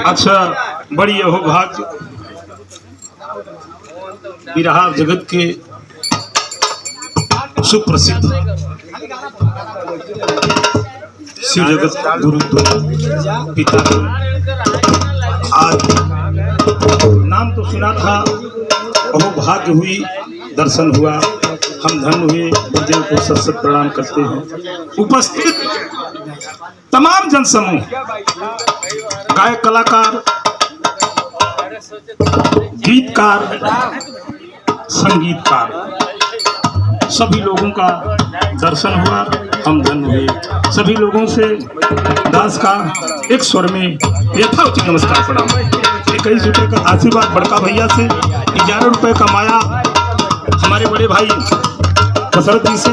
अच्छा बड़ी अहो भाग्य बिरहा जगत के सुप्रसिद्ध शिव जगत गुरु पिता आज नाम तो सुना था, अहो भाग्य हुई, दर्शन हुआ, हम धन हुए, गुरुदेव को सत सत प्रणाम करते हैं। उपस्थित तमाम जनसमूह, गायक, कलाकार, गीतकार, संगीतकार, सभी लोगों का दर्शन हुआ, हम धन हुए। सभी लोगों से दास का एक स्वर में यथाउचित नमस्कार प्रणाम। 21 रुपये का आशीर्वाद बड़का भैया से, 11 रुपये का माया हमारे बड़े भाई दशरथ जी से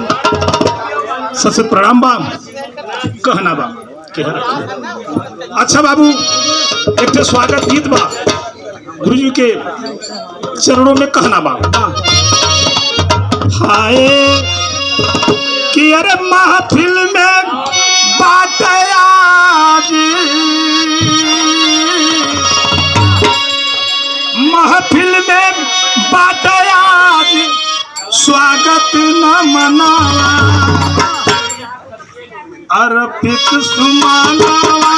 सत प्रणाम बा, कहना बा। अच्छा बाबू, एक स्वागत गीत बा, गुरु जी के चरणों में कहना बा। हाय कि अरे महफिल में बात आज, महफिल में बात आज, स्वागत न मनावा, अर्पित सुमानावा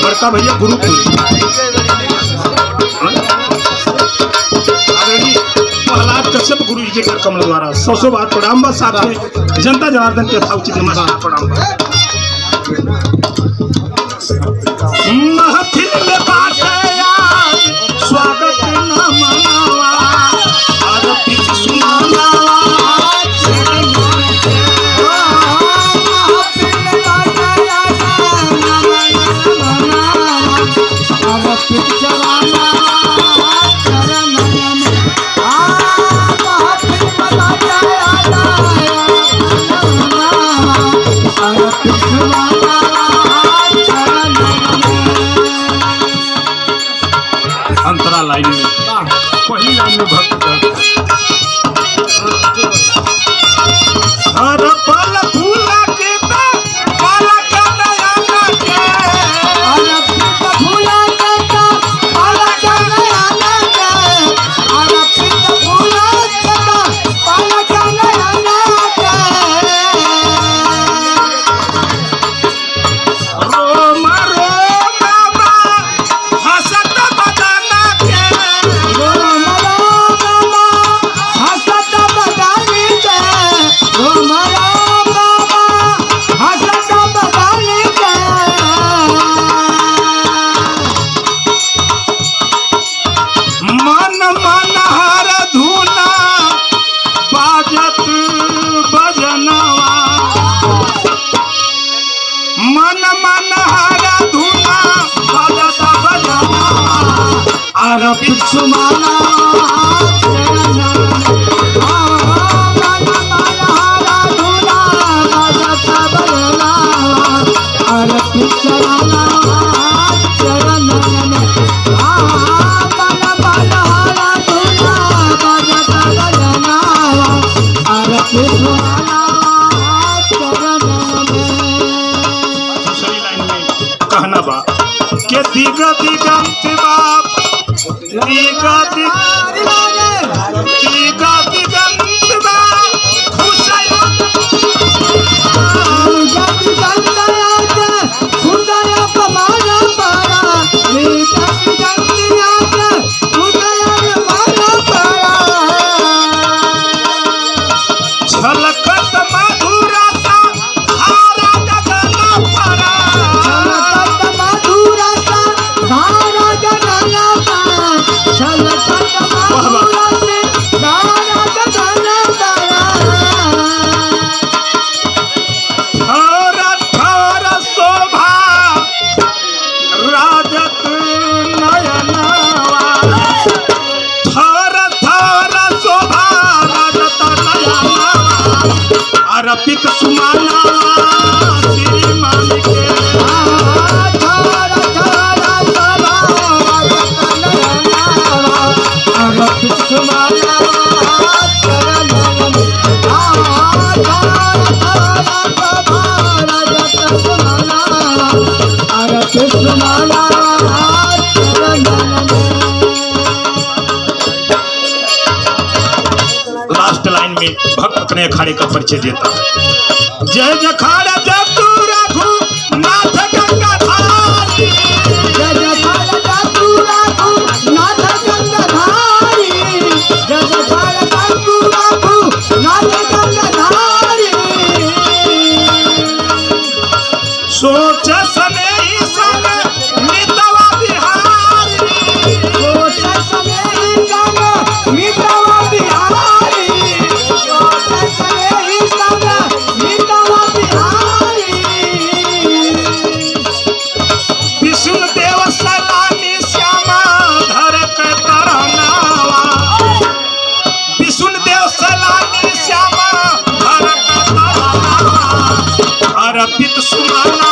बड़का भैया गुरु प्रहलाद कश्यप गुरु जी के कमल द्वारा 100 बार प्रणाम बा। साथ में जनता जनार्दन के यथाउचित नमस्कार प्रणाम बा। महफिल में बात आज, स्वागत न मनावा, अर्पित सुमानावा, अंतरा लाइन में पहली लाइन में भक्त हर पल फूला के पाला का नया के, हर पल फूला के पाला का नया के, हर पल फूला के पाला का नया के, रोमा रोमा हंसत बदना के, रोमा रोमा हंसत बदनी के, रोमा रोमा हंसत बदनी के, मन मन हर धुना बाजत बजनवा, मन मन हर धुना बाजत बजनवा, अर्पित सुमाना कहना बा के दिगा दिगंत बाप, दिगा दिगंत बाप, खुशया खुशया पमारा पारा, दिगा दिगंत खुशया पमारा पारा, झलकत मधुरा सा हारा गगना पारा, झलकत मधुरा सा हारा गगना पारा, सुनाना लास्ट लाइन में भक्त अपने अखाड़े का परिचय देता है। जय जखाड़ा जतु रघु नाथ गंगाधारी, जय जखाड़ जतु रघु नाथ गंगाधारी, जय जखाड़ जतु रघु नाथ गंगाधारी। सोच सने ही सन मितवा बिहारी, सोच सने ही सन मितवा बिहारी, सोच सने ही सन मितवा बिहारी। विष्णु देव सलामी श्यामा धरक तरनावा, विष्णु देव सलामी श्यामा धरक तरनावा, अर्पित सुनाना